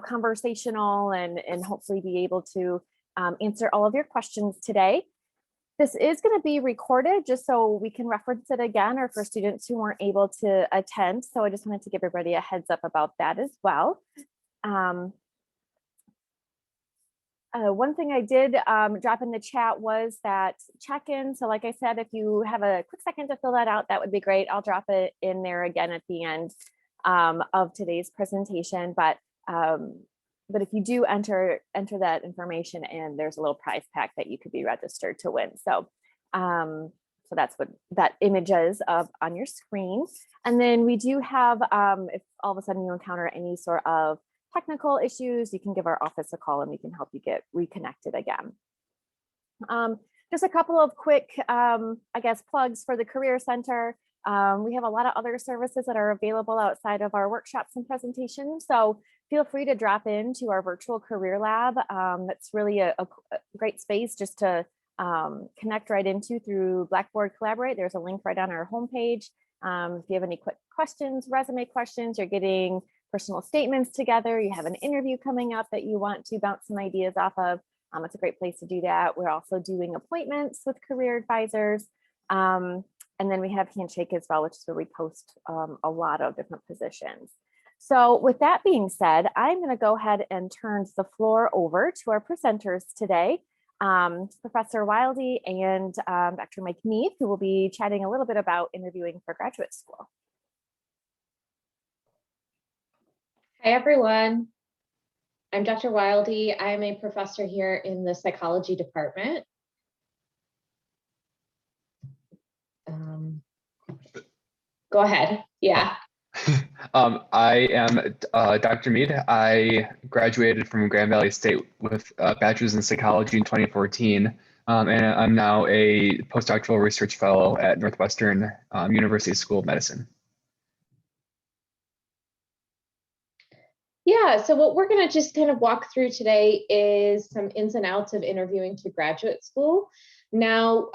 conversational and hopefully be able to answer all of your questions today. This is going to be recorded just so we can reference it again, or for students who weren't able to attend. So I just wanted to give everybody a heads up about that as well. One thing I did drop in the chat was that check-in. So like I said, if you have a quick second to fill that out, that would be great. I'll drop it in there again at the end of today's presentation. But if you do enter that information in, there's a little prize pack that you could be registered to win. So that's what that image is on your screen. And then we do have, if all of a sudden you encounter any sort of technical issues, you can give our office a call and we can help you get reconnected again. Just a couple of quick, plugs for the Career Center. We have a lot of other services that are available outside of our workshops and presentations. So feel free to drop into our virtual career lab. That's really a great space just to connect right into through Blackboard Collaborate. There's a link right on our homepage. If you have any quick questions, resume questions, you're getting personal statements together, you have an interview coming up that you want to bounce some ideas off of, it's a great place to do that. We're also doing appointments with career advisors. And then we have Handshake as well, which is where we post a lot of different positions. So with that being said, I'm going to go ahead and turn the floor over to our presenters today, Professor Wildey and Dr. Mikhila, who will be chatting a little bit about interviewing for graduate school. Hi, everyone. I'm Dr. Wildey. I'm a professor here in the psychology department. Go ahead. Yeah. I am Dr. Mead. I graduated from Grand Valley State with a bachelor's in psychology in 2014, and I'm now a postdoctoral research fellow at Northwestern University School of Medicine. Yeah, so what we're going to just kind of walk through today is some ins and outs of interviewing to graduate school. Now,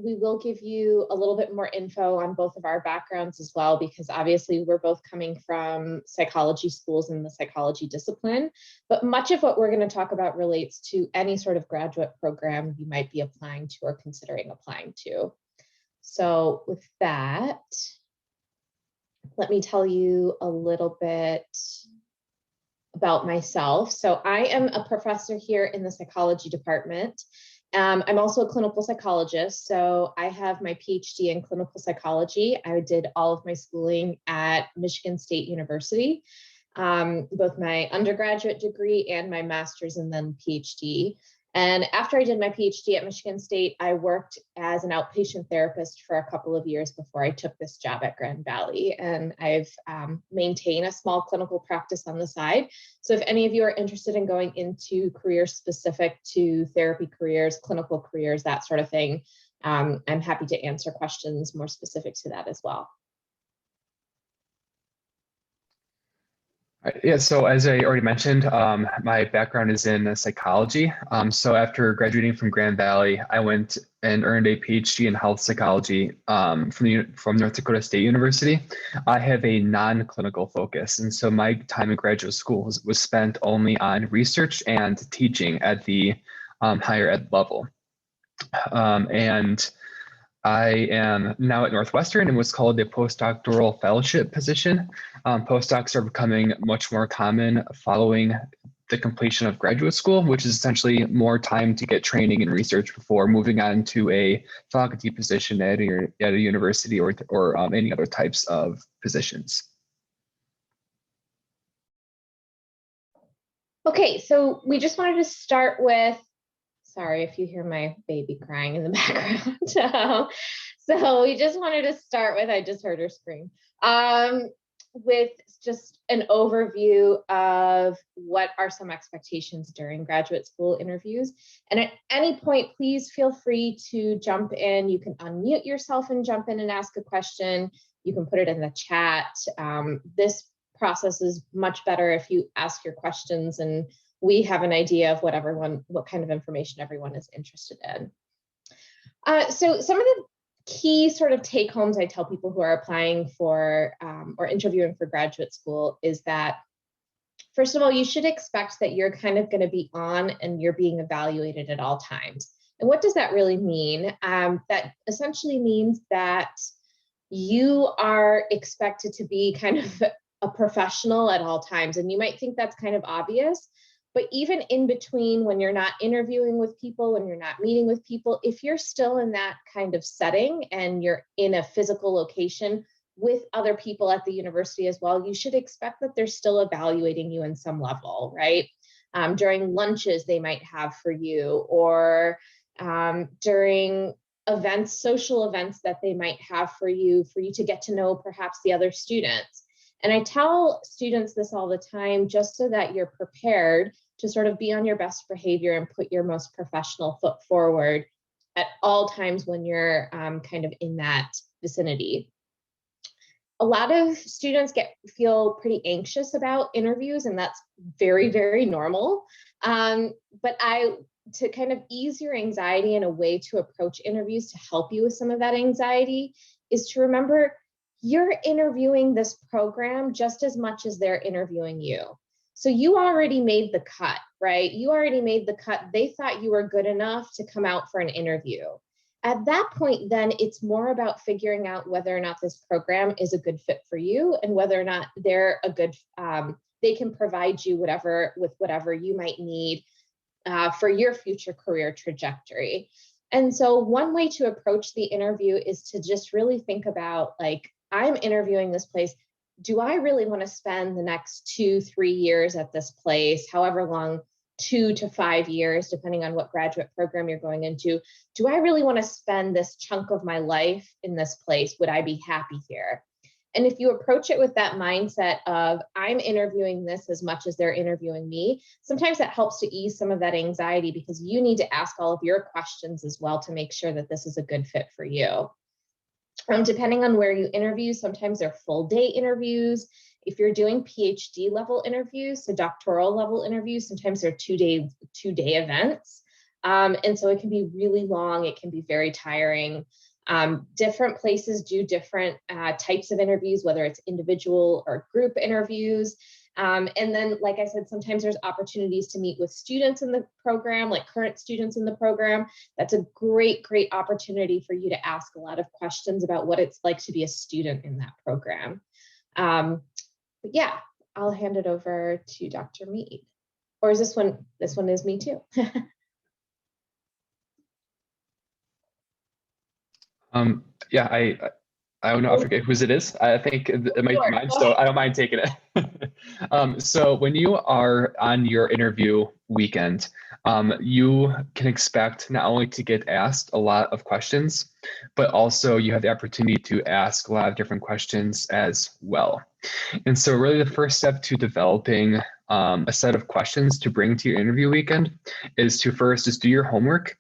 we will give you a little bit more info on both of our backgrounds as well, because obviously we're both coming from psychology schools in the psychology discipline, but much of what we're going to talk about relates to any sort of graduate program you might be applying to or considering applying to. So with that, let me tell you a little bit about myself. So I am a professor here in the psychology department. I'm also a clinical psychologist. So I have my PhD in clinical psychology. I did all of my schooling at Michigan State University, both my undergraduate degree and my master's and then PhD. And after I did my PhD at Michigan State, I worked as an outpatient therapist for a couple of years before I took this job at Grand Valley. And I've maintained a small clinical practice on the side. So if any of you are interested in going into careers specific to therapy careers, clinical careers, that sort of thing, I'm happy to answer questions more specific to that as well. Yeah, so as I already mentioned, my background is in psychology. So after graduating from Grand Valley, I went and earned a PhD in health psychology from North Dakota State University. I have a non-clinical focus, and so my time in graduate school was spent only on research and teaching at the higher ed level. And I am now at Northwestern in what's called the postdoctoral fellowship position. Postdocs are becoming much more common following the completion of graduate school, which is essentially more time to get training and research before moving on to a faculty position at a university or any other types of positions. Okay, so we just wanted to start with, sorry if you hear my baby crying in the background. So we just wanted to start with, I just heard her scream, with just an overview of what are some expectations during graduate school interviews. And at any point, please feel free to jump in. You can unmute yourself and jump in and ask a question. You can put it in the chat. This process is much better if you ask your questions and we have an idea of what kind of information everyone is interested in. So some of the key sort of take homes I tell people who are applying for or interviewing for graduate school is that First of all, you should expect that you're kind of going to be on and you're being evaluated at all times. And what does that really mean? That essentially means that you are expected to be kind of a professional at all times. And you might think that's kind of obvious, but even in between, when you're not interviewing with people, when you're not meeting with people, if you're still in that kind of setting and you're in a physical location with other people at the university as well, you should expect that they're still evaluating you in some level, right? During lunches they might have for you, or during events, social events that they might have for you to get to know perhaps the other students. And I tell students this all the time, just so that you're prepared to sort of be on your best behavior and put your most professional foot forward at all times when you're kind of in that vicinity. A lot of students feel pretty anxious about interviews, and that's very, very normal. But to kind of ease your anxiety, and a way to approach interviews to help you with some of that anxiety is to remember you're interviewing this program just as much as they're interviewing you. So you already made the cut, right? You already made the cut. They thought you were good enough to come out for an interview. At that point, then it's more about figuring out whether or not this program is a good fit for you, and whether or not they're a good, they can provide you with whatever you might need for your future career trajectory. And so one way to approach the interview is to just really think about, like, I'm interviewing this place. Do I really want to spend the next 2-3 years at this place, however long, 2 to 5 years, depending on what graduate program you're going into? Do I really want to spend this chunk of my life in this place? Would I be happy here? And if you approach it with that mindset of, I'm interviewing this as much as they're interviewing me, sometimes that helps to ease some of that anxiety, because you need to ask all of your questions as well to make sure that this is a good fit for you. Depending on where you interview, sometimes they're full day interviews. If you're doing PhD level interviews, so doctoral level interviews, sometimes they're two-day events. And so it can be really long. It can be very tiring. Different places do different types of interviews, whether it's individual or group interviews. And then, like I said, sometimes there's opportunities to meet with students in the program, like current students in the program. That's a great, great opportunity for you to ask a lot of questions about what it's like to be a student in that program. But yeah, I'll hand it over to Dr. Mead. Or is this one is me too. Yeah, I don't know, I forget whose it is. I think it might be mine, so I don't mind taking it. So when you are on your interview weekend, you can expect not only to get asked a lot of questions, but also you have the opportunity to ask a lot of different questions as well. And so really the first step to developing a set of questions to bring to your interview weekend is to first just do your homework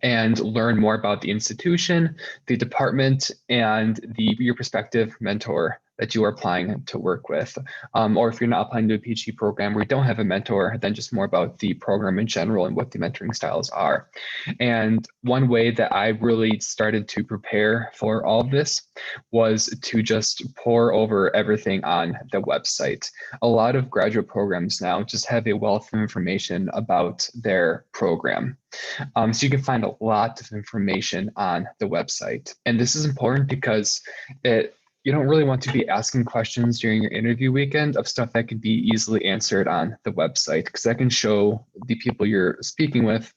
and learn more about the institution, the department, and your prospective mentor that you are applying to work with. Or if you're not applying to a PhD program where you don't have a mentor, then just more about the program in general and what the mentoring styles are. And one way that I really started to prepare for all of this was to just pour over everything on the website. A lot of graduate programs now just have a wealth of information about their program. So you can find a lot of information on the website. And this is important because you don't really want to be asking questions during your interview weekend of stuff that can be easily answered on the website, because that can show the people you're speaking with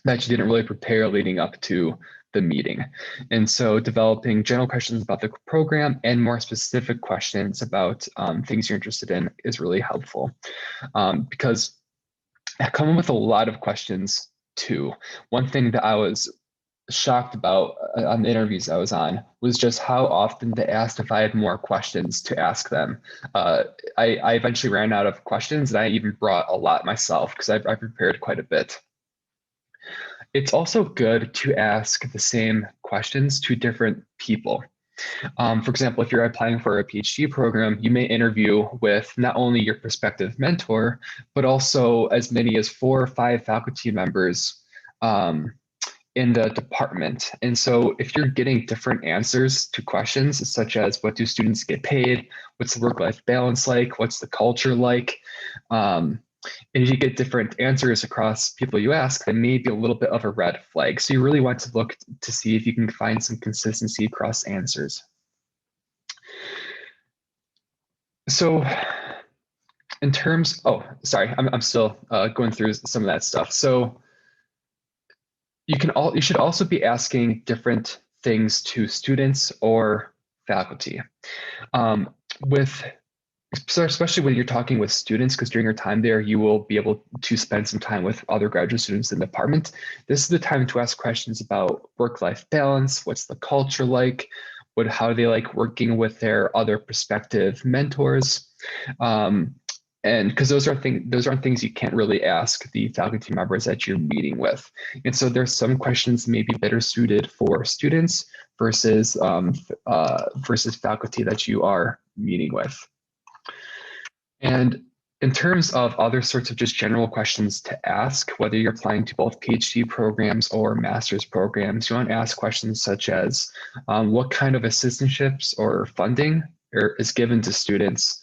that you didn't really prepare leading up to the meeting. And so developing general questions about the program and more specific questions about things you're interested in is really helpful, because I come with a lot of questions too. One thing that I was shocked about on the interviews I was on was just how often they asked if I had more questions to ask them. I eventually ran out of questions, and I even brought a lot myself because I prepared quite a bit. It's also good to ask the same questions to different people. For example, if you're applying for a PhD program, you may interview with not only your prospective mentor, but also as many as 4 or 5 faculty members in the department. And so if you're getting different answers to questions such as what do students get paid, what's the work-life balance like, what's the culture like, and if you get different answers across people you ask, that may be a little bit of a red flag. So you really want to look to see if you can find some consistency across answers. So in terms, oh, sorry, I'm still going through some of that stuff. So you should also be asking different things to students or faculty. So especially when you're talking with students, because during your time there, you will be able to spend some time with other graduate students in the department. This is the time to ask questions about work-life balance. What's the culture like? How do they like working with their other prospective mentors? And because those aren't things you can't really ask the faculty members that you're meeting with. And so there's some questions maybe better suited for students versus faculty that you are meeting with. And in terms of other sorts of just general questions to ask, whether you're applying to both PhD programs or master's programs, you want to ask questions such as what kind of assistantships or funding is given to students?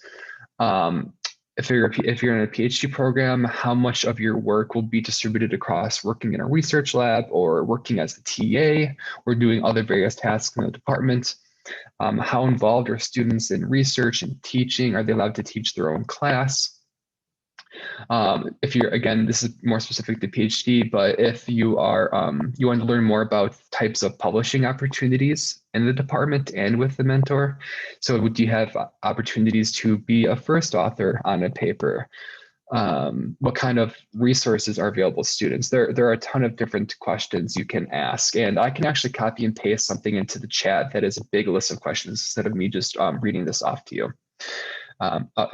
If you're in a PhD program, how much of your work will be distributed across working in a research lab or working as a TA or doing other various tasks in the department? How involved are students in research and teaching? Are they allowed to teach their own class? If you're, again, this is more specific to PhD, but if you are, you want to learn more about types of publishing opportunities in the department and with the mentor. So do you have opportunities to be a first author on a paper? What kind of resources are available to students? There are a ton of different questions you can ask, and I can actually copy and paste something into the chat that is a big list of questions instead of me just reading this off to you.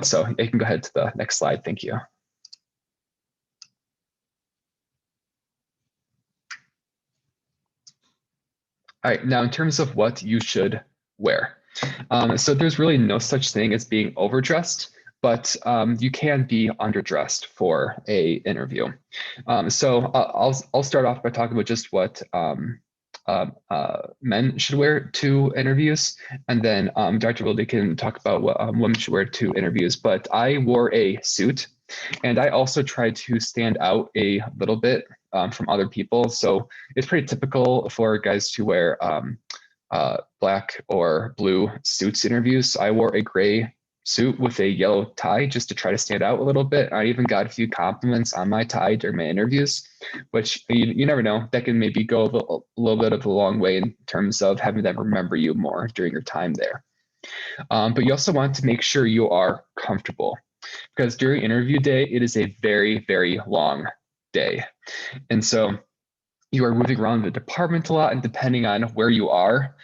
So you can go ahead to the next slide. Thank you. All right, now in terms of what you should wear. So there's really no such thing as being overdressed, but you can be underdressed for a interview. So I'll start off by talking about just what men should wear to interviews, and then Dr. Wildey can talk about what women should wear to interviews. But I wore a suit, and I also tried to stand out a little bit from other people. So it's pretty typical for guys to wear black or blue suits interviews. So I wore a gray suit with a yellow tie just to try to stand out a little bit. I even got a few compliments on my tie during my interviews, which you never know, that can maybe go a little bit of a long way in terms of having them remember you more during your time there. But you also want to make sure you are comfortable, because during interview day, it is a very, very long day. And so you are moving around the department a lot, and depending on where you are,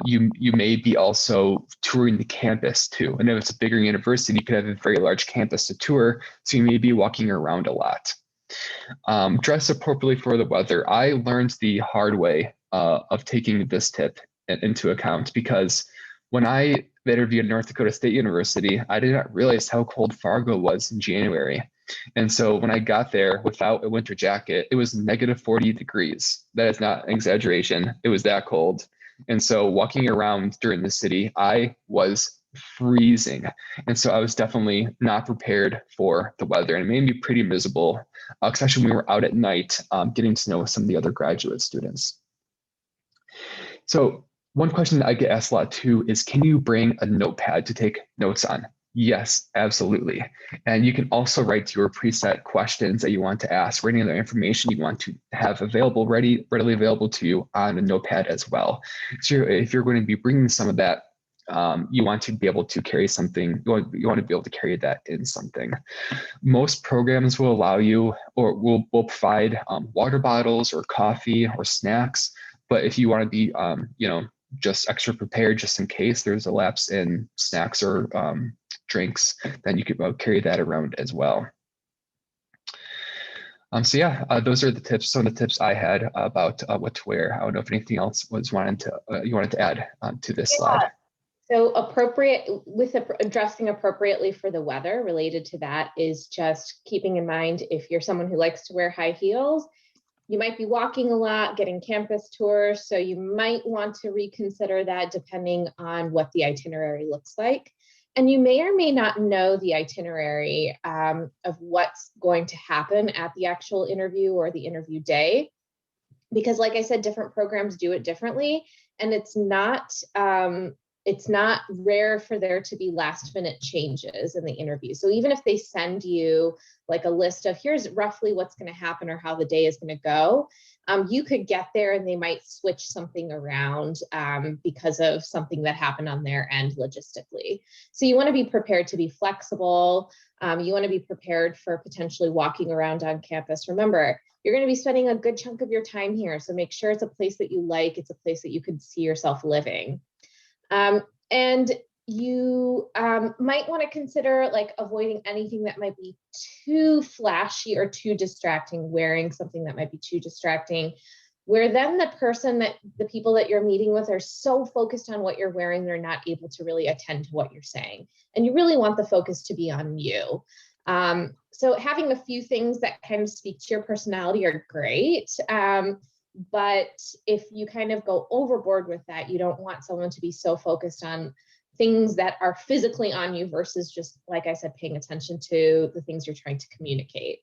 you may be also touring the campus too. And if it's a bigger university, you could have a very large campus to tour, so you may be walking around a lot. Dress appropriately for the weather. I learned the hard way of taking this tip into account, because when I interviewed at North Dakota State University, I did not realize how cold Fargo was in January. And so when I got there without a winter jacket, it was negative 40 degrees. That is not an exaggeration. It was that cold. And so walking around during the city, I was freezing. And so I was definitely not prepared for the weather, and it made me pretty miserable, especially when we were out at night, getting to know some of the other graduate students. So one question that I get asked a lot too is, can you bring a notepad to take notes on? Yes, absolutely. And you can also write your preset questions that you want to ask, or any other information you want to have available, readily available to you on a notepad as well. So if you're going to be bringing some of that, you want to be able to carry something, you want to be able to carry that in something. Most programs will allow you, or will provide water bottles or coffee or snacks. But if you want to be, just extra prepared, just in case there's a lapse in snacks or drinks, then you could carry that around as well. So yeah, those are the tips. Some of the tips I had about what to wear. I don't know if anything else you wanted to add to this slide. So dressing appropriately for the weather, related to that is just keeping in mind, if you're someone who likes to wear high heels, You might be walking a lot, getting campus tours, so you might want to reconsider that depending on what the itinerary looks like. And you may or may not know the itinerary of what's going to happen at the actual interview or the interview day, because like I said, different programs do it differently, and it's not rare for there to be last minute changes in the interview. So even if they send you like a list of here's roughly what's going to happen or how the day is going to go, you could get there and they might switch something around because of something that happened on their end logistically. So you want to be prepared to be flexible. You want to be prepared for potentially walking around on campus. Remember, you're going to be spending a good chunk of your time here. So make sure it's a place that you like. It's a place that you could see yourself living. And you might want to consider like avoiding anything that might be too flashy or too distracting, wearing something that might be too distracting, where then the people that you're meeting with are so focused on what you're wearing, they're not able to really attend to what you're saying. And you really want the focus to be on you. So having a few things that kind of speak to your personality are great. But if you kind of go overboard with that, you don't want someone to be so focused on things that are physically on you versus just, like I said, paying attention to the things you're trying to communicate.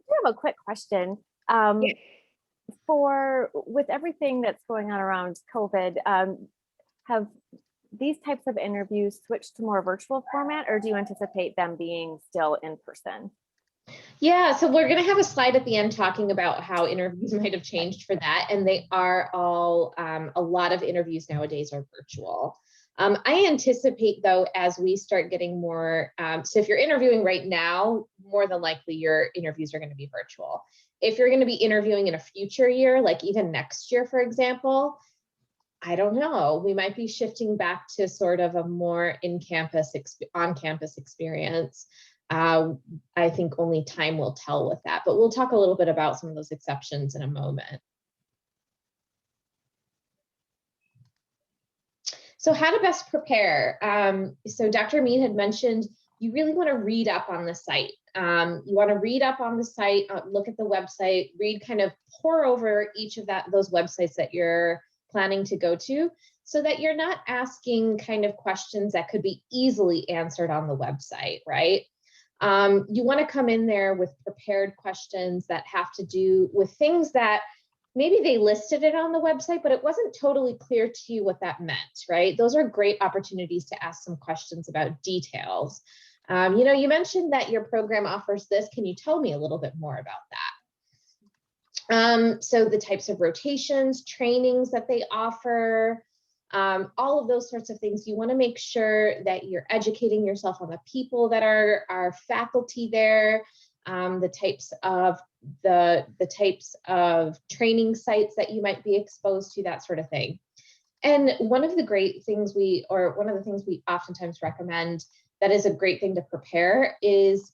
I have a quick question. With everything that's going on around COVID, have these types of interviews switched to more virtual format, or do you anticipate them being still in person? Yeah, so we're going to have a slide at the end talking about how interviews might have changed for that. And they are all, a lot of interviews nowadays are virtual. I anticipate though, as we start getting more, so if you're interviewing right now, more than likely your interviews are going to be virtual. If you're going to be interviewing in a future year, like even next year, for example, I don't know, we might be shifting back to sort of a more on-campus experience. I think only time will tell with that, but we'll talk a little bit about some of those exceptions in a moment. So how to best prepare. So Dr. Mead had mentioned you really want to read up on the site. You want to read up on the site, look at the website, pour over each of those websites that you're planning to go to, so that you're not asking kind of questions that could be easily answered on the website, right? You want to come in there with prepared questions that have to do with things that maybe they listed it on the website, but it wasn't totally clear to you what that meant, right? Those are great opportunities to ask some questions about details. You mentioned that your program offers this. Can you tell me a little bit more about that? So the types of rotations, trainings that they offer, all of those sorts of things. You want to make sure that you're educating yourself on the people that are faculty there, the types of training sites that you might be exposed to, that sort of thing. And one of the things we oftentimes recommend that is a great thing to prepare is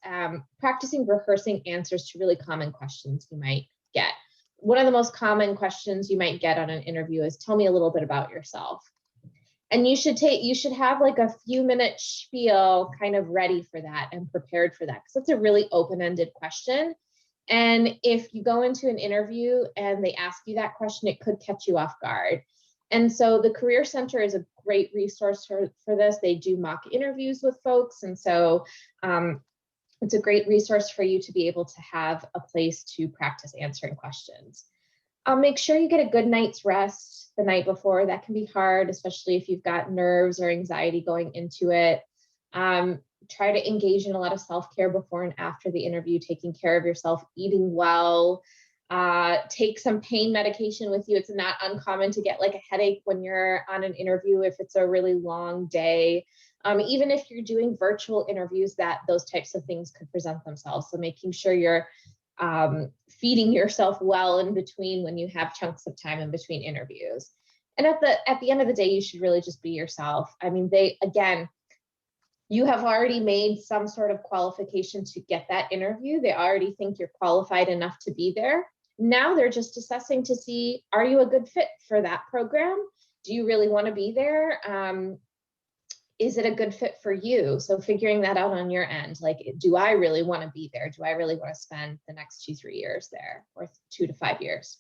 practicing rehearsing answers to really common questions you might get. One of the most common questions you might get on an interview is, tell me a little bit about yourself. And you should have like a few minute spiel kind of ready for that and prepared for that, because that's a really open-ended question. And if you go into an interview and they ask you that question, it could catch you off guard. And so the Career Center is a great resource for this. They do mock interviews with folks. And so it's a great resource for you to be able to have a place to practice answering questions. Make sure you get a good night's rest the night before. That can be hard, especially if you've got nerves or anxiety going into it. Try to engage in a lot of self-care before and after the interview, taking care of yourself, eating well. Take some pain medication with you. It's not uncommon to get like a headache when you're on an interview if it's a really long day. Even if you're doing virtual interviews, those types of things could present themselves. So making sure you're feeding yourself well in between when you have chunks of time in between interviews. And at the end of the day, you should really just be yourself. I mean, you have already made some sort of qualification to get that interview. They already think you're qualified enough to be there. Now they're just assessing to see, are you a good fit for that program? Do you really want to be there? is it a good fit for you? So figuring that out on your end, like, do I really want to be there? Do I really want to spend the next 2-3 years there, or 2 to 5 years?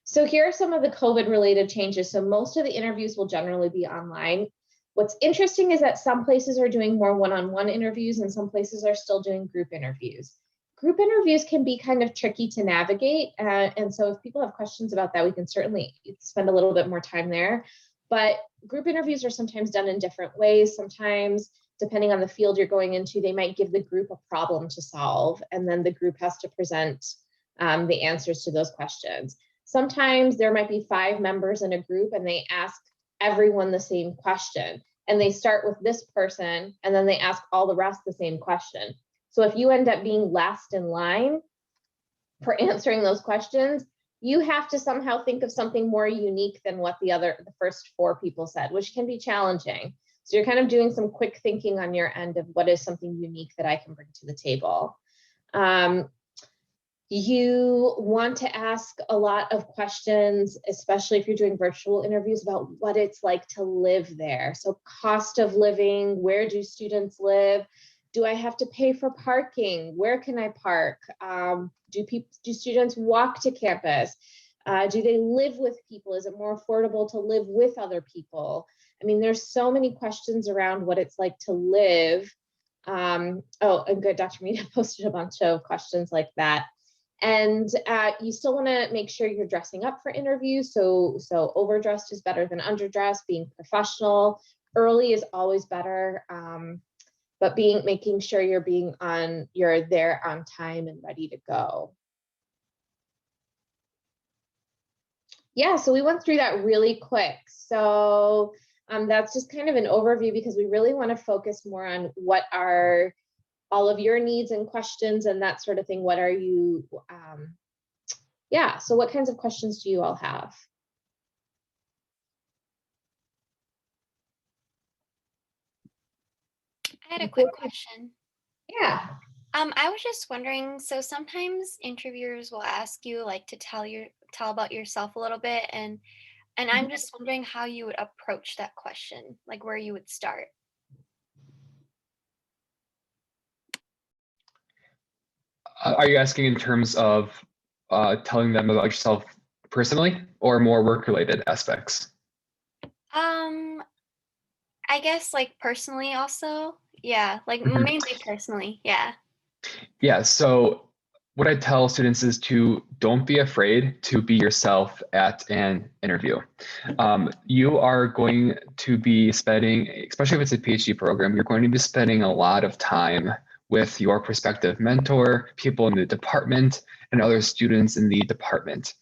So here are some of the COVID related changes. So most of the interviews will generally be online. What's interesting is that some places are doing more one-on-one interviews and some places are still doing group interviews. Group interviews can be kind of tricky to navigate. And so if people have questions about that, we can certainly spend a little bit more time there. But group interviews are sometimes done in different ways. Sometimes, depending on the field you're going into, they might give the group a problem to solve, and then the group has to present the answers to those questions. Sometimes there might be 5 members in a group and they ask everyone the same question. And they start with this person and then they ask all the rest the same question. So if you end up being last in line for answering those questions, you have to somehow think of something more unique than what the first 4 people said, which can be challenging. So you're kind of doing some quick thinking on your end of what is something unique that I can bring to the table. You want to ask a lot of questions, especially if you're doing virtual interviews, about what it's like to live there. So cost of living, where do students live? Do I have to pay for parking? Where can I park? Do students walk to campus? Do they live with people? Is it more affordable to live with other people? I mean, there's so many questions around what it's like to live. Oh, and good, Dr. Meena posted a bunch of questions like that. And you still want to make sure you're dressing up for interviews. So overdressed is better than underdressed. Being professional early is always better. But making sure you're there on time and ready to go. Yeah, so we went through that really quick. So that's just kind of an overview, because we really want to focus more on what are all of your needs and questions and that sort of thing. What are you, yeah, so what kinds of questions do you all have? I had a quick question. Yeah. I was just wondering, so sometimes interviewers will ask you like to tell about yourself a little bit, and I'm just wondering how you would approach that question, like where you would start. Are you asking in terms of telling them about yourself personally, or more work-related aspects? I guess like personally also. Yeah, like mainly personally. Yeah. Yeah, so what I tell students is to don't be afraid to be yourself at an interview. You are going to be spending, especially if it's a PhD program, you're going to be spending a lot of time with your prospective mentor, people in the department, and other students in the department.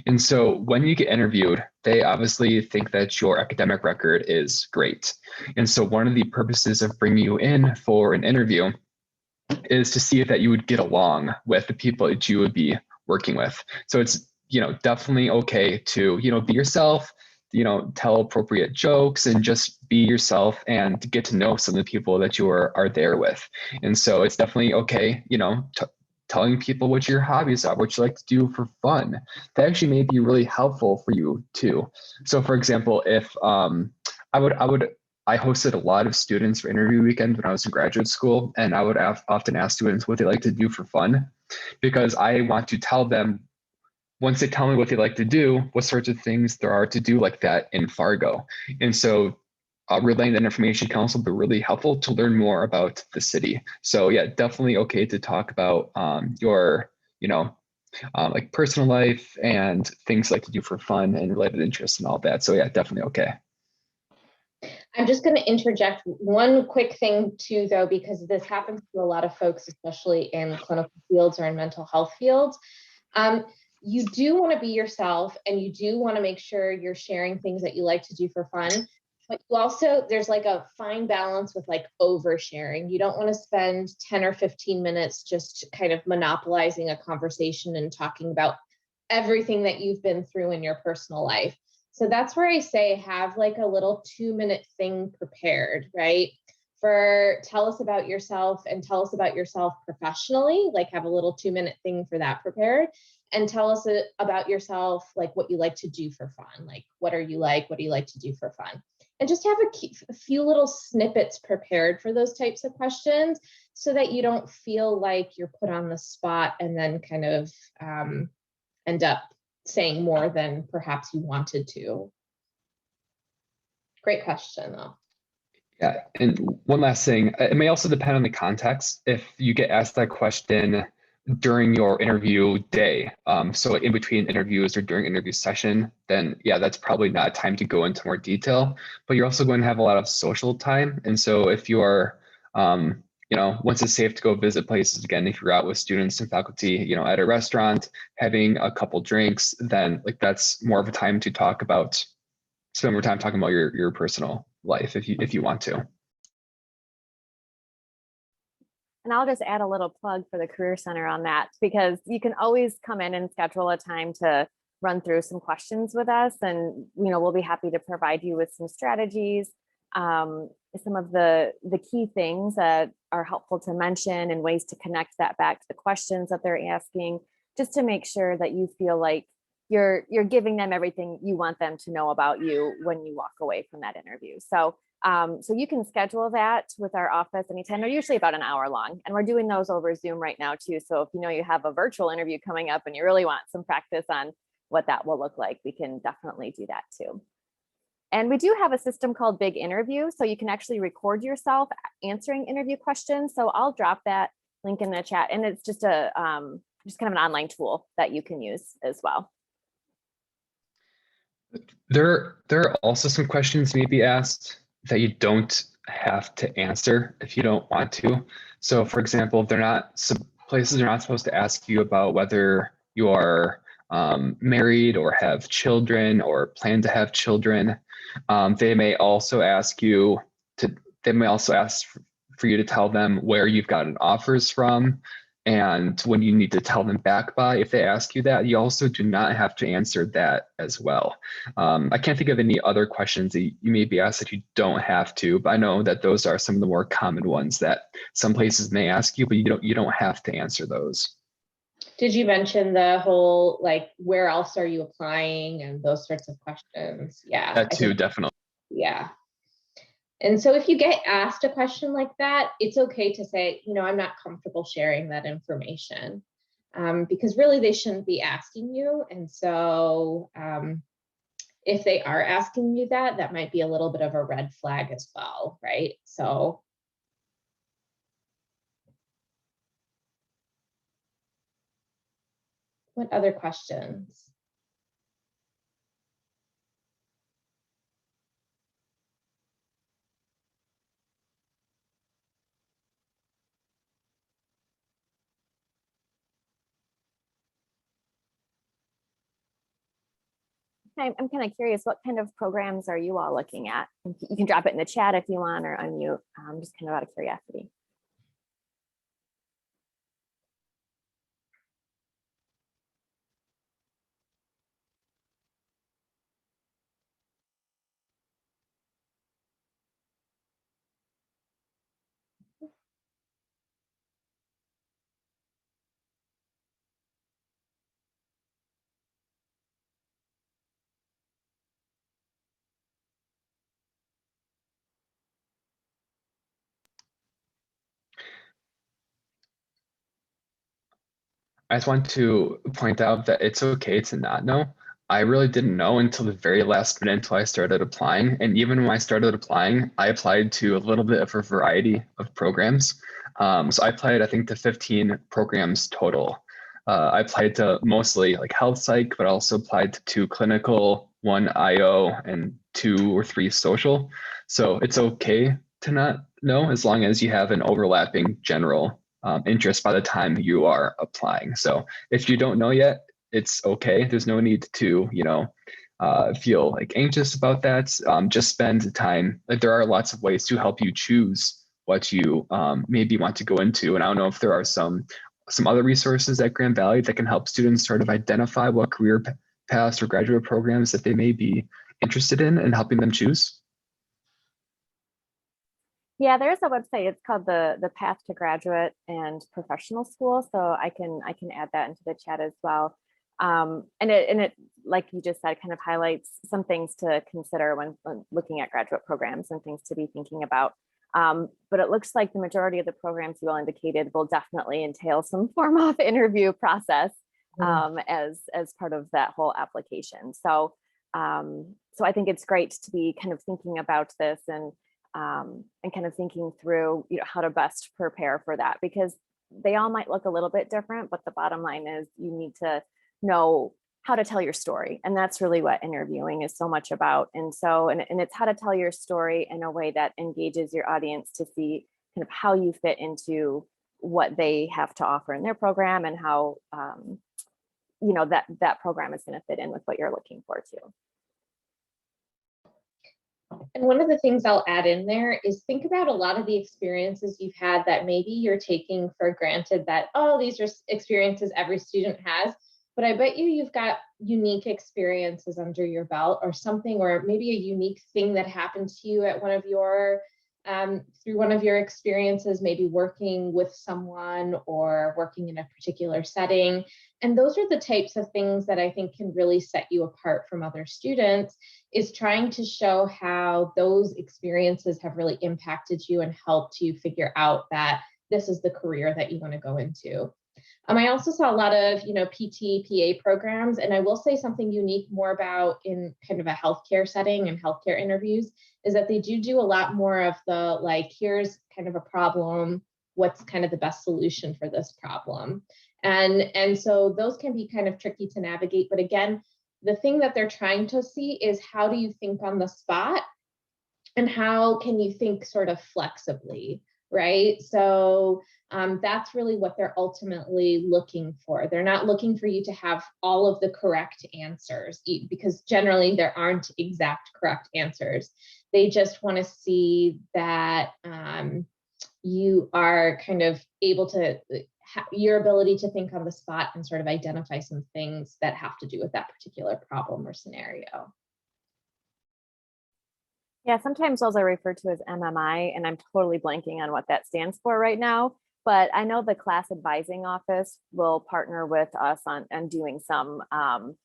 And so when you get interviewed, they obviously think that your academic record is great. And so one of the purposes of bringing you in for an interview is to see if that you would get along with the people that you would be working with. So it's, definitely okay to, be yourself, tell appropriate jokes and just be yourself and get to know some of the people that you are there with. And so it's definitely okay, telling people what your hobbies are, what you like to do for fun. That actually may be really helpful for you too. So for example, if I hosted a lot of students for interview weekend when I was in graduate school, and I would often ask students what they like to do for fun, because I want to tell them, once they tell me what they like to do, what sorts of things there are to do like that in Fargo. And so relaying that information can also be really helpful to learn more about the city. So yeah, definitely okay to talk about your, like personal life and things you like to do for fun and related interests and all that. So yeah, definitely okay. I'm just going to interject one quick thing too, though, because this happens to a lot of folks, especially in clinical fields or in mental health fields. You do want to be yourself, and you do want to make sure you're sharing things that you like to do for fun. But you also, there's like a fine balance with like oversharing. You don't want to spend 10 or 15 minutes just kind of monopolizing a conversation and talking about everything that you've been through in your personal life. So that's where I say have like a little 2-minute thing prepared, right? For tell us about yourself, and tell us about yourself professionally, like have a little 2-minute thing for that prepared, and tell us about yourself, like what you like to do for fun, like what are you like, what do you like to do for fun? and just have a few little snippets prepared for those types of questions so that you don't feel like you're put on the spot and then kind of end up saying more than perhaps you wanted to. Great question, though. Yeah, and one last thing, it may also depend on the context. If you get asked that question during your interview day, so like in between interviews or during interview session, then yeah, that's probably not time to go into more detail, but you're also going to have a lot of social time. And so if you are, once it's safe to go visit places again, if you're out with students and faculty, at a restaurant, having a couple drinks, then like that's more of a time to spend more time talking about your personal life if you want to. And I'll just add a little plug for the Career Center on that, because you can always come in and schedule a time to run through some questions with us. And, we'll be happy to provide you with some strategies, some of the key things that are helpful to mention and ways to connect that back to the questions that they're asking, just to make sure that you feel like you're giving them everything you want them to know about you when you walk away from that interview. So you can schedule that with our office anytime. They're usually about an hour long, and we're doing those over Zoom right now too. So if you have a virtual interview coming up and you really want some practice on what that will look like, we can definitely do that too. And we do have a system called Big Interview, so you can actually record yourself answering interview questions. So I'll drop that link in the chat, and it's just kind of an online tool that you can use as well. There are also some questions may be asked that you don't have to answer if you don't want to. So for example, places are not supposed to ask you about whether you are married or have children or plan to have children. They may also ask for you to tell them where you've gotten offers from and when you need to tell them back by. If they ask you that, you also do not have to answer that as well. I can't think of any other questions that you may be asked that you don't have to, but I know that those are some of the more common ones that some places may ask you, but you don't have to answer those. Did you mention the whole, like, where else are you applying and those sorts of questions? Yeah. That too, definitely. Yeah. And so if you get asked a question like that, it's okay to say, I'm not comfortable sharing that information, because really they shouldn't be asking you. And so if they are asking you that, that might be a little bit of a red flag as well, right? So what other questions? I'm kind of curious, what kind of programs are you all looking at? You can drop it in the chat if you want, or unmute, just kind of out of curiosity. I just want to point out that it's okay to not know. I really didn't know until the very last minute until I started applying. And even when I started applying, I applied to a little bit of a variety of programs. So I applied, I think, to 15 programs total. I applied to mostly like health psych, but also applied to 2 clinical, 1 IO, and 2 or 3 social. So it's okay to not know as long as you have an overlapping general interest by the time you are applying. So if you don't know yet, it's okay. There's no need to, feel like anxious about that. Just spend the time. Like there are lots of ways to help you choose what you maybe want to go into. And I don't know if there are some other resources at Grand Valley that can help students sort of identify what career paths or graduate programs that they may be interested in and helping them choose. Yeah, there's a website. It's called the Path to Graduate and Professional School. So I can add that into the chat as well. And it, like you just said, kind of highlights some things to consider when looking at graduate programs and things to be thinking about. But it looks like the majority of the programs you all indicated will definitely entail some form of interview process as part of that whole application. So I think it's great to be kind of thinking about this and kind of thinking through, how to best prepare for that, because they all might look a little bit different, but the bottom line is you need to know how to tell your story. And that's really what interviewing is so much about. And it's how to tell your story in a way that engages your audience to see kind of how you fit into what they have to offer in their program, and how, that program is going to fit in with what you're looking for too. And one of the things I'll add in there is think about a lot of the experiences you've had that maybe you're taking for granted that, oh, these are experiences every student has. But I bet you've got unique experiences under your belt, or something, or maybe a unique thing that happened to you at one of your, through one of your experiences, maybe working with someone or working in a particular setting. And those are the types of things that I think can really set you apart from other students, is trying to show how those experiences have really impacted you and helped you figure out that this is the career that you want to go into. I also saw a lot of, PT, PA programs, and I will say something unique more about in kind of a healthcare setting and healthcare interviews is that they do a lot more of the, like, here's kind of a problem, what's kind of the best solution for this problem. And so those can be kind of tricky to navigate. But again, the thing that they're trying to see is how do you think on the spot, and how can you think sort of flexibly, right? So that's really what they're ultimately looking for. They're not looking for you to have all of the correct answers, because generally there aren't exact correct answers. They just want to see that you are kind of able to, your ability to think on the spot and sort of identify some things that have to do with that particular problem or scenario. Yeah, sometimes those are referred to as MMI, and I'm totally blanking on what that stands for right now. But I know the class advising office will partner with us on doing some kind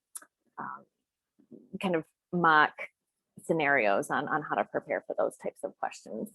of mock scenarios on how to prepare for those types of questions.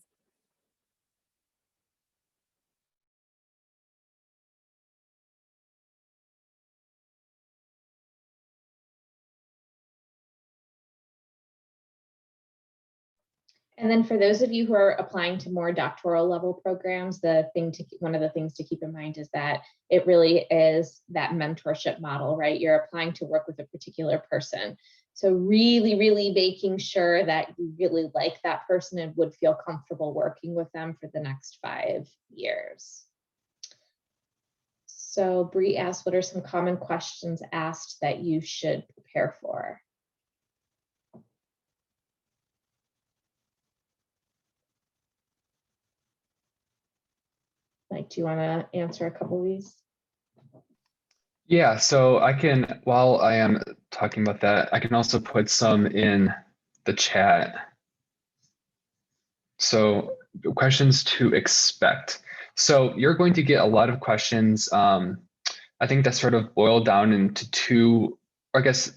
And then for those of you who are applying to more doctoral level programs, one of the things to keep in mind is that it really is that mentorship model, right? You're applying to work with a particular person. So really, really making sure that you really like that person and would feel comfortable working with them for the next 5 years. So Bree asked, what are some common questions asked that you should prepare for? Like, do you want to answer a couple of these? Yeah, so I can, while I am talking about that, I can also put some in the chat. So questions to expect. So you're going to get a lot of questions. I think that sort of boil down into two, or I guess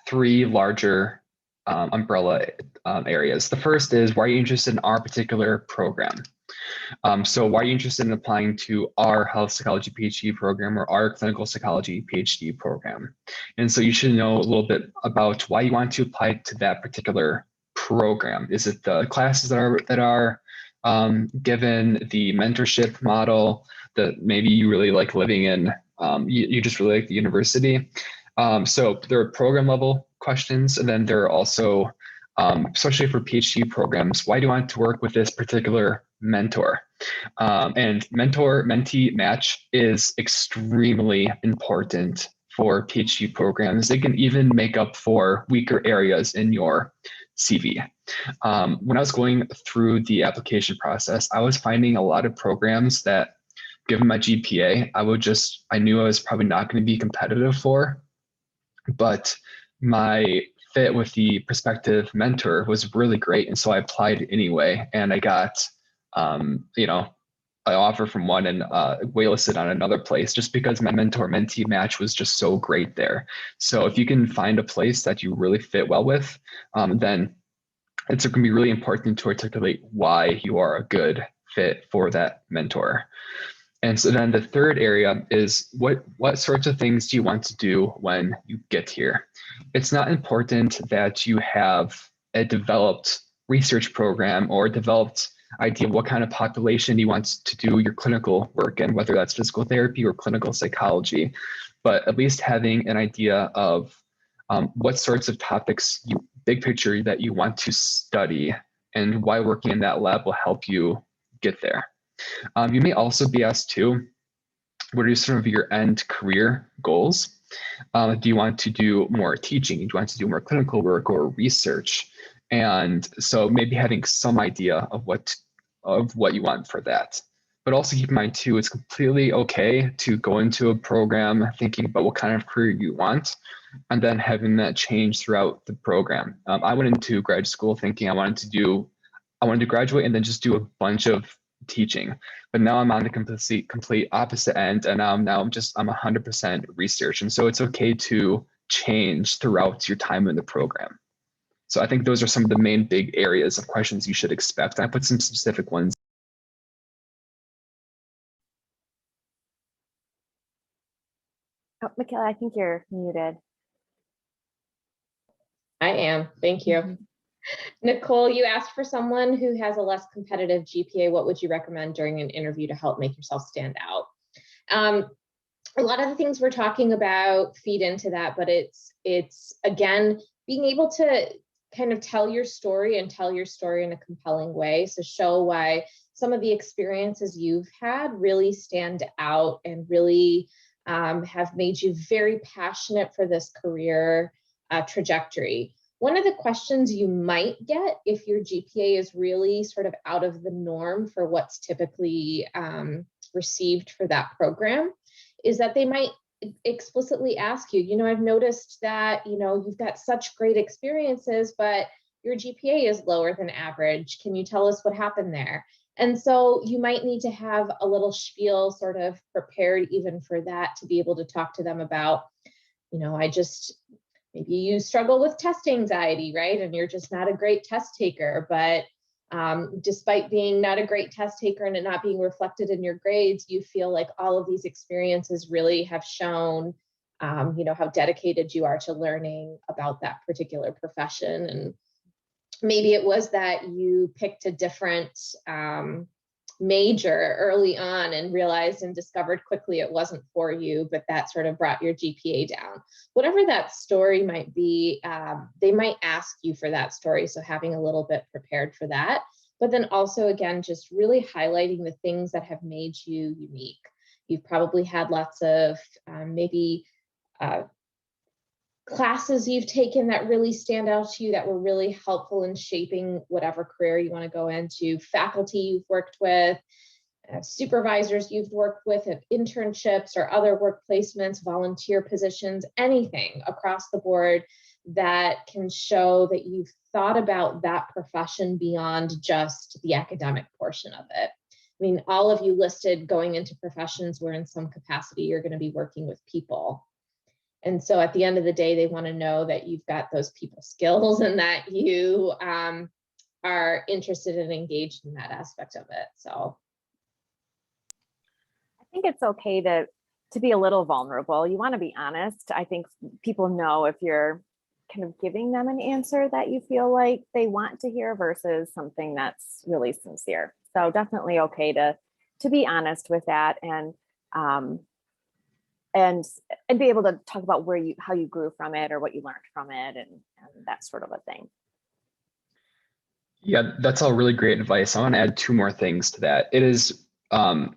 3 larger umbrella areas. The first is, why are you interested in our particular program? So why are you interested in applying to our health psychology PhD program or our clinical psychology PhD program? And so you should know a little bit about why you want to apply to that particular program. Is it the classes that are given, the mentorship model that maybe you really like living in? You just really like the university. So there are program level questions, and then there are also, especially for PhD programs, why do you want to work with this particular mentor? And mentor-mentee match is extremely important for PhD programs. They can even make up for weaker areas in your CV. When I was going through the application process, I was finding a lot of programs that, given my GPA, I knew I was probably not going to be competitive for, but my fit with the prospective mentor was really great. And so I applied anyway, and I got, a offer from one and waitlisted on another place just because my mentor-mentee match was just so great there. So if you can find a place that you really fit well with, then it's going to be really important to articulate why you are a good fit for that mentor. And so then the third area is what sorts of things do you want to do when you get here? It's not important that you have a developed research program or a developed idea of what kind of population you want to do your clinical work in, whether that's physical therapy or clinical psychology, but at least having an idea of what sorts of topics, big picture, that you want to study and why working in that lab will help you get there. You may also be asked too, what are some of your end career goals? Do you want to do more teaching? Do you want to do more clinical work or research? And so maybe having some idea of what you want for that. But also keep in mind too, it's completely okay to go into a program thinking about what kind of career you want, and then having that change throughout the program. I went into grad school thinking I wanted to graduate and then just do a bunch of teaching, but now I'm on the complete opposite end, and I'm 100% research, and so it's okay to change throughout your time in the program. So I think those are some of the main big areas of questions you should expect. I put some specific ones. Oh, Mikhila, I think you're muted. I am. Thank you. Nicole, you asked for someone who has a less competitive GPA. What would you recommend during an interview to help make yourself stand out? A lot of the things we're talking about feed into that, but it's again, being able to kind of tell your story and tell your story in a compelling way. So show why some of the experiences you've had really stand out and really have made you very passionate for this career trajectory. One of the questions you might get if your GPA is really sort of out of the norm for what's typically received for that program is that they might explicitly ask you, I've noticed that, you've got such great experiences, but your GPA is lower than average. Can you tell us what happened there? And so you might need to have a little spiel sort of prepared even for that, to be able to talk to them about, maybe you struggle with test anxiety, right? And you're just not a great test taker, but despite being not a great test taker and it not being reflected in your grades, you feel like all of these experiences really have shown, how dedicated you are to learning about that particular profession. And maybe it was that you picked a different major early on and realized and discovered quickly it wasn't for you, but that sort of brought your GPA down. Whatever that story might be, they might ask you for that story. So having a little bit prepared for that, but then also, again, just really highlighting the things that have made you unique. You've probably had lots of maybe classes you've taken that really stand out to you that were really helpful in shaping whatever career you want to go into, faculty you've worked with, supervisors you've worked with at internships or other work placements, volunteer positions, anything across the board that can show that you've thought about that profession beyond just the academic portion of it. I mean, all of you listed going into professions where in some capacity you're going to be working with people. And so at the end of the day, they want to know that you've got those people skills and that you are interested and engaged in that aspect of it. So I think it's okay to be a little vulnerable. You want to be honest. I think people know if you're kind of giving them an answer that you feel like they want to hear versus something that's really sincere. So definitely okay to be honest with that and be able to talk about how you grew from it or what you learned from it and that sort of a thing. Yeah, that's all really great advice. I want to add two more things to that. It is one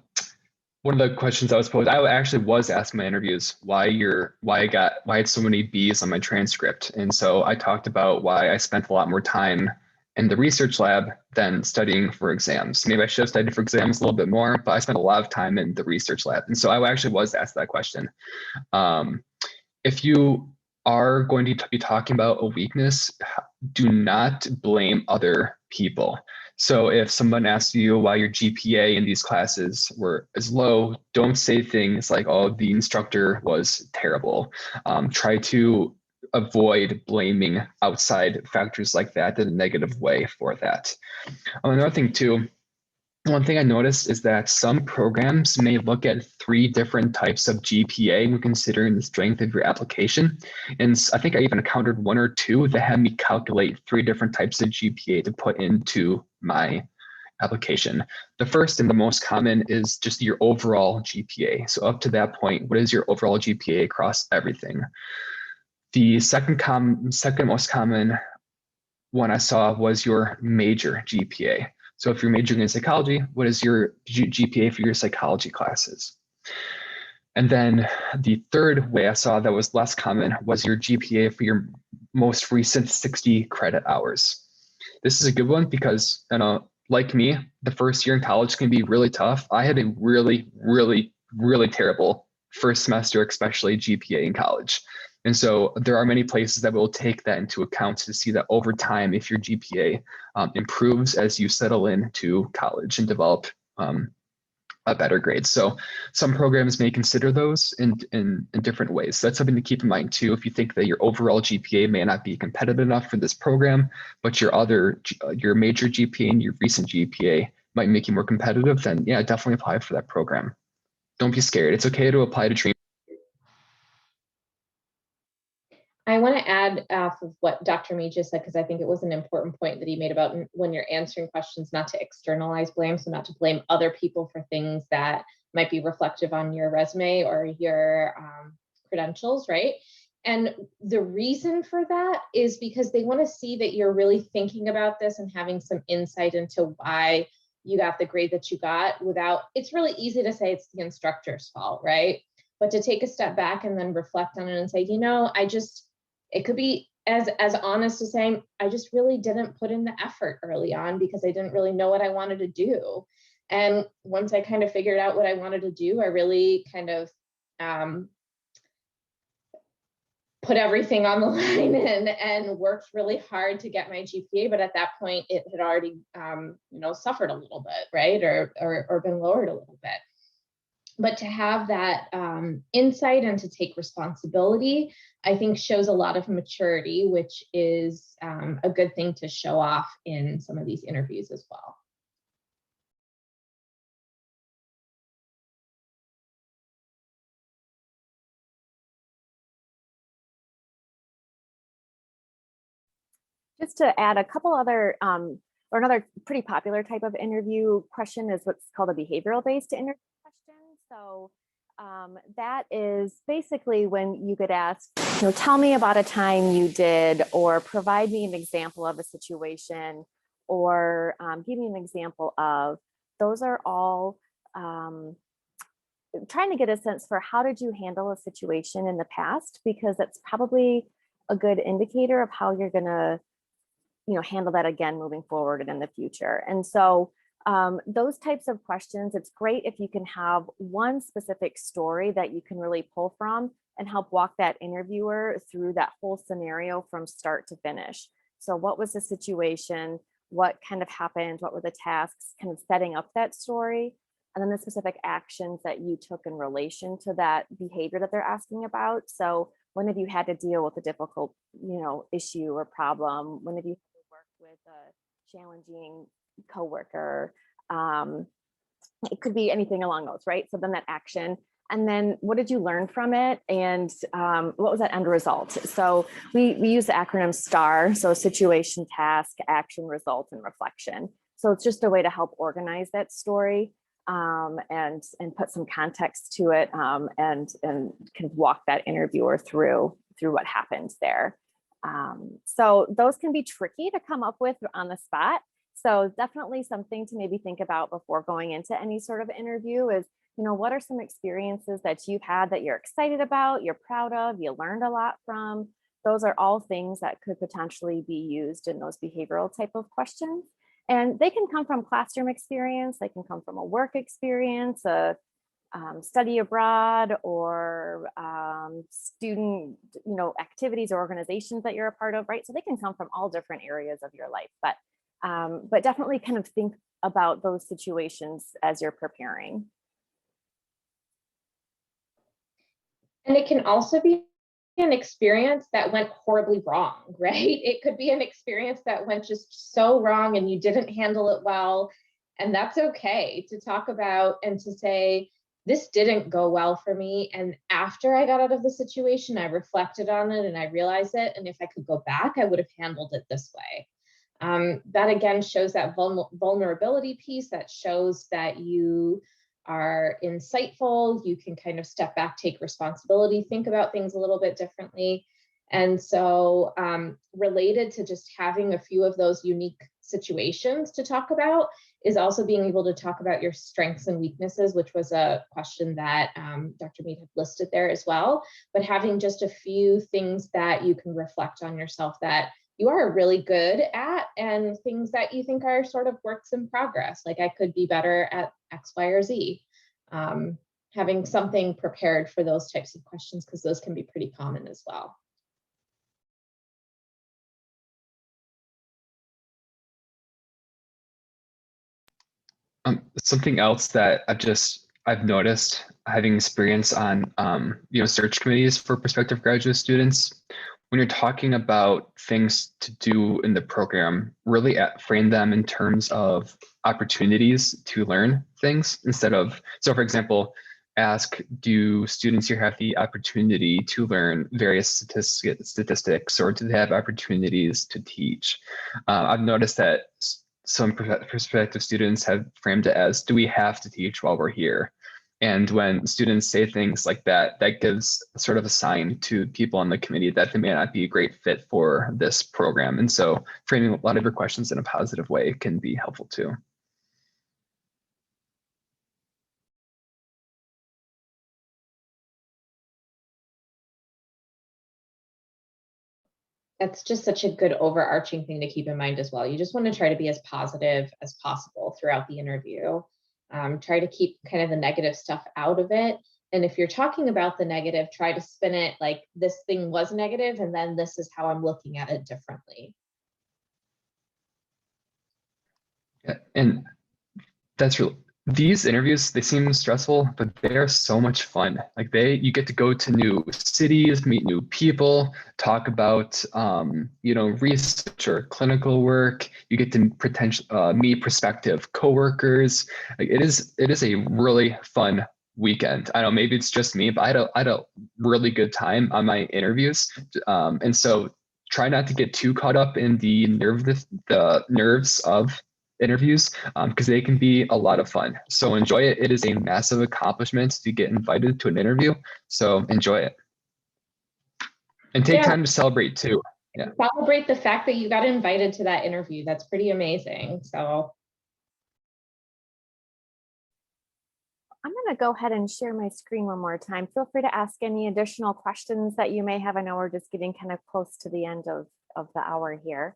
of the questions I was posed. I actually was asked in my interviews why I had so many B's on my transcript, and so I talked about why I spent a lot more time in the research lab than studying for exams. Maybe I should have studied for exams a little bit more, but I spent a lot of time in the research lab. And so I actually was asked that question. If you are going to be talking about a weakness, do not blame other people. So if someone asks you why your GPA in these classes were as low, don't say things like, oh, the instructor was terrible. Try to avoid blaming outside factors like that in a negative way for that. Another thing too, one thing I noticed is that some programs may look at 3 different types of GPA when considering the strength of your application. And I think I even encountered 1 or 2 that had me calculate 3 different types of GPA to put into my application. The first and the most common is just your overall GPA. So up to that point, what is your overall GPA across everything? The second most common one I saw was your major GPA. So if you're majoring in psychology, what is your GPA for your psychology classes? And then the third way I saw that was less common was your GPA for your most recent 60 credit hours. This is a good one because, like me, the first year in college can be really tough. I had a really, really, really terrible first semester, especially GPA in college. And so there are many places that will take that into account to see that over time, if your GPA improves as you settle into college and develop a better grade. So some programs may consider those in different ways. So that's something to keep in mind too. If you think that your overall GPA may not be competitive enough for this program, but your major GPA and your recent GPA might make you more competitive, then yeah, definitely apply for that program. Don't be scared. It's okay to apply to dream. I want to add off of what Dr. Mee just said, because I think it was an important point that he made about when you're answering questions, not to externalize blame. So not to blame other people for things that might be reflective on your resume or your credentials, right? And the reason for that is because they want to see that you're really thinking about this and having some insight into why you got the grade that you got without, it's really easy to say it's the instructor's fault, right? But to take a step back and then reflect on it and say, it could be as honest as saying, I just really didn't put in the effort early on because I didn't really know what I wanted to do. And once I kind of figured out what I wanted to do, I really kind of put everything on the line and worked really hard to get my GPA. But at that point, it had already suffered a little bit, right? Or been lowered a little bit. But to have that insight and to take responsibility, I think shows a lot of maturity, which is a good thing to show off in some of these interviews as well. Just to add a couple other, or another pretty popular type of interview question is what's called a behavioral based interview question. So that is basically when you get asked, tell me about a time you did, or provide me an example of a situation, or give me an example of. Those are all trying to get a sense for how did you handle a situation in the past, because that's probably a good indicator of how you're going to handle that again moving forward and in the future. And so those types of questions, it's great if you can have one specific story that you can really pull from and help walk that interviewer through that whole scenario from start to finish. So what was the situation? What kind of happened? What were the tasks? Kind of setting up that story. And then the specific actions that you took in relation to that behavior that they're asking about. So when have you had to deal with a difficult, issue or problem? When have you had to work with a challenging coworker? It could be anything along those, right? So then that action, and then what did you learn from it? And what was that end result? So we use the acronym STAR, so situation, task, action, result, and reflection. So it's just a way to help organize that story and put some context to it and can walk that interviewer through what happened there. So those can be tricky to come up with on the spot. So definitely something to maybe think about before going into any sort of interview is, what are some experiences that you've had that you're excited about, you're proud of, you learned a lot from? Those are all things that could potentially be used in those behavioral type of questions. And they can come from classroom experience, they can come from a work experience, a study abroad, or student, activities or organizations that you're a part of, right? So they can come from all different areas of your life. But But definitely kind of think about those situations as you're preparing. And it can also be an experience that went horribly wrong, right? It could be an experience that went just so wrong and you didn't handle it well. And that's okay to talk about and to say, this didn't go well for me. And after I got out of the situation, I reflected on it and I realized it. And if I could go back, I would have handled it this way. That again shows that vulnerability piece, that shows that you are insightful, you can kind of step back, take responsibility, think about things a little bit differently. And so related to just having a few of those unique situations to talk about is also being able to talk about your strengths and weaknesses, which was a question that Dr. Mead had listed there as well. But having just a few things that you can reflect on yourself that you are really good at, and things that you think are sort of works in progress, like I could be better at X, Y, or Z. Having something prepared for those types of questions, because those can be pretty common as well. Something else that I've noticed having experience on search committees for prospective graduate students, when you're talking about things to do in the program, really frame them in terms of opportunities to learn things instead of, so for example, ask, do students here have the opportunity to learn various statistics, or do they have opportunities to teach? I've noticed that some prospective students have framed it as, do we have to teach while we're here? And when students say things like that, that gives sort of a sign to people on the committee that they may not be a great fit for this program. And so framing a lot of your questions in a positive way can be helpful too. That's just such a good overarching thing to keep in mind as well. You just want to try to be as positive as possible throughout the interview. Try to keep kind of the negative stuff out of it. And if you're talking about the negative, try to spin it like this thing was negative, and then this is how I'm looking at it differently. Yeah, and that's real. These interviews, they seem stressful, but they are so much fun. Like you get to go to new cities, meet new people, talk about, research or clinical work. You get to meet prospective coworkers. Like it is a really fun weekend. I don't know, maybe it's just me, but I had a really good time on my interviews. And so try not to get too caught up in the nerves of interviews, because they can be a lot of fun. So enjoy it. It is a massive accomplishment to get invited to an interview. So enjoy it. And take time to celebrate too. Yeah. Celebrate the fact that you got invited to that interview. That's pretty amazing. So I'm going to go ahead and share my screen one more time. Feel free to ask any additional questions that you may have. I know we're just getting kind of close to the end of the hour here.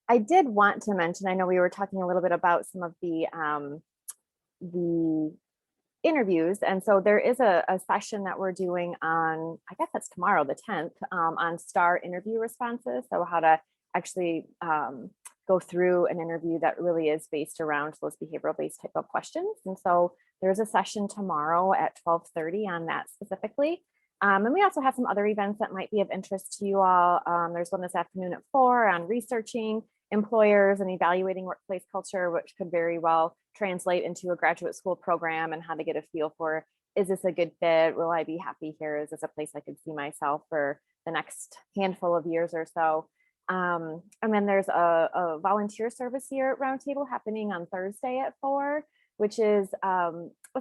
I did want to mention, I know we were talking a little bit about some of the interviews. And so there is a session that we're doing on, I guess that's tomorrow, the 10th, on STAR interview responses. So how to actually go through an interview that really is based around those behavioral-based type of questions. And so there's a session tomorrow at 12:30 on that specifically. And we also have some other events that might be of interest to you all. There's one this afternoon at 4 on researching employers and evaluating workplace culture, which could very well translate into a graduate school program, and how to get a feel for, is this a good fit? Will I be happy here? Is this a place I could see myself for the next handful of years or so? And then there's a volunteer service year roundtable happening on Thursday at 4, which is a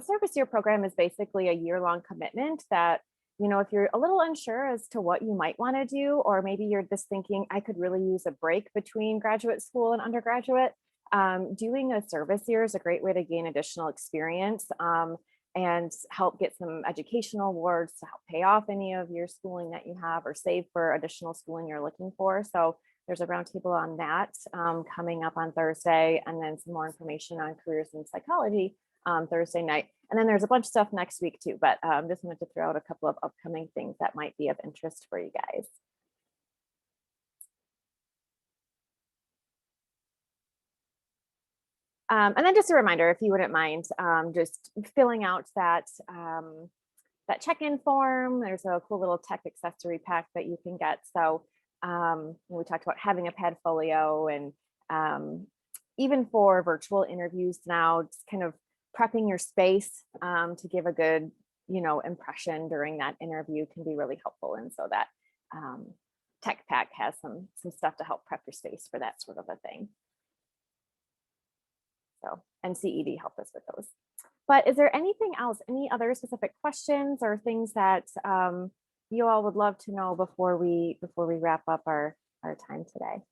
service year program is basically a year-long commitment that, if you're a little unsure as to what you might want to do, or maybe you're just thinking, I could really use a break between graduate school and undergraduate, doing a service year is a great way to gain additional experience and help get some educational awards to help pay off any of your schooling that you have, or save for additional schooling you're looking for. So there's a roundtable on that coming up on Thursday, and then some more information on careers in psychology Thursday night. And then there's a bunch of stuff next week too, but just wanted to throw out a couple of upcoming things that might be of interest for you guys. And then just a reminder, if you wouldn't mind, just filling out that that check-in form. There's a cool little tech accessory pack that you can get. So we talked about having a Padfolio, and even for virtual interviews now, just kind of prepping your space to give a good, impression during that interview can be really helpful. And so that tech pack has some stuff to help prep your space for that sort of a thing. So, and CED helped us with those. But is there anything else, any other specific questions or things that you all would love to know before we wrap up our time today?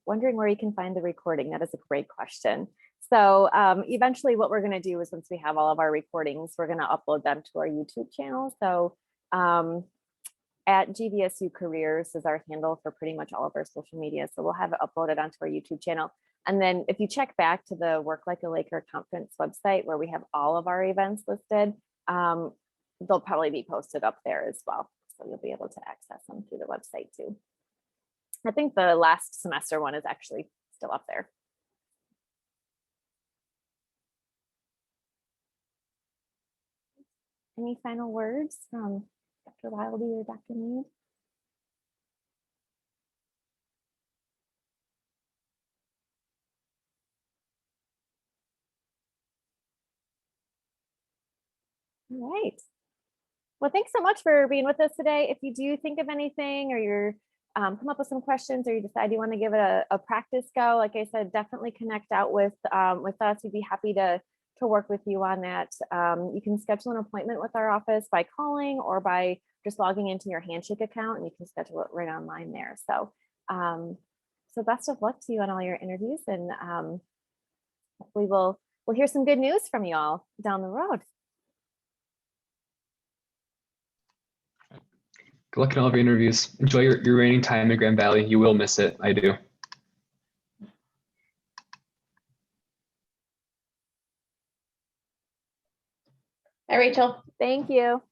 Wondering where you can find the recording. That is a great question. So eventually what we're going to do is, once we have all of our recordings, we're going to upload them to our YouTube channel. So at GVSU Careers is our handle for pretty much all of our social media. So we'll have it uploaded onto our YouTube channel. And then if you check back to the Work Like a Laker conference website where we have all of our events listed, they'll probably be posted up there as well. So you'll be able to access them through the website too. I think the last semester one is actually still up there. Any final words from Dr. Wildey or Dr. Mead? All right. Well, thanks so much for being with us today. If you do think of anything, or you're come up with some questions, or you decide you want to give it a practice go, like I said, definitely connect out with us. We'd be happy to work with you on that. You can schedule an appointment with our office by calling or by just logging into your Handshake account, and you can schedule it right online there. So, so best of luck to you on all your interviews, and we'll hear some good news from you all down the road. Good luck in all of your interviews. Enjoy your remaining time in Grand Valley. You will miss it. I do. Hi, Rachel. Thank you.